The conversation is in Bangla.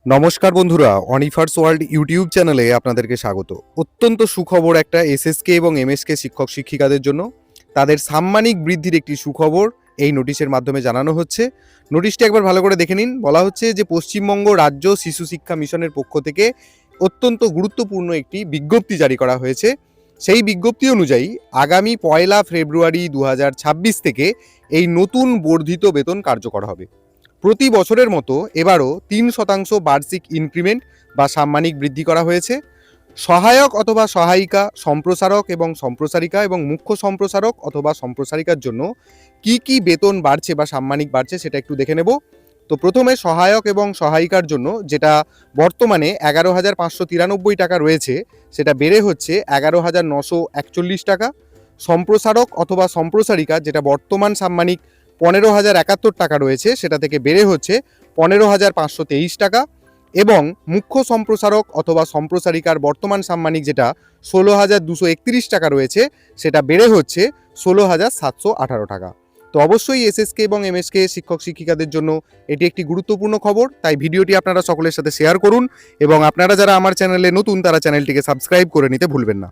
নমস্কার বন্ধুরা, অনিফার্স ওয়ার্ল্ড ইউটিউব চ্যানেলে আপনাদেরকে স্বাগত। অত্যন্ত সুখবর একটা এসএসকে এবং এমএসকে শিক্ষক শিক্ষিকাদের জন্য। তাদের সাম্মানিক বৃদ্ধির একটি সুখবর এই নোটিশের মাধ্যমে জানানো হচ্ছে। নোটিশটি একবার ভালো করে দেখে নিন। বলা হচ্ছে যে পশ্চিমবঙ্গ রাজ্য শিশু শিক্ষা মিশনের পক্ষ থেকে অত্যন্ত গুরুত্বপূর্ণ একটি বিজ্ঞপ্তি জারি করা হয়েছে। সেই বিজ্ঞপ্তি অনুযায়ী আগামী 1 ফেব্রুয়ারি 2026 থেকে এই নতুন বর্ধিত বেতন কার্যকর হবে। প্রতি বছরের মতো এবারও 3% বার্ষিক ইনক্রিমেন্ট বা সাম্মানিক বৃদ্ধি করা হয়েছে। সহায়ক অথবা সহায়িকা, সম্প্রসারক এবং সম্প্রসারিকা এবং মুখ্য সম্প্রসারক অথবা সম্প্রসারিকার জন্য কি বেতন বাড়ছে বা সাম্মানিক বাড়ছে সেটা একটু দেখে নেব। তো প্রথমে সহায়ক এবং সহায়িকার জন্য যেটা বর্তমানে 11,593 টাকা রয়েছে, সেটা বেড়ে হচ্ছে 11,941 টাকা। সম্প্রসারক অথবা সম্প্রসারিকা যেটা বর্তমান সাম্মানিক 15,071 টাকা রয়েছে, সেটা থেকে বেড়ে হচ্ছে 15,523 টাকা। এবং মুখ্য সম্প্রসারক অথবা সম্প্রসারিকার বর্তমান সাম্মানিক যেটা 16,231 টাকা রয়েছে, সেটা বেড়ে হচ্ছে 16,718 টাকা। তো অবশ্যই এসএসকে এবং এমএসকে শিক্ষক শিক্ষিকাদের জন্য এটি একটি গুরুত্বপূর্ণ খবর, তাই ভিডিওটি আপনারা সকলের সাথে শেয়ার করুন এবং আপনারা যারা আমার চ্যানেলে নতুন তারা চ্যানেলটিকে সাবস্ক্রাইব করে নিতে ভুলবেন না।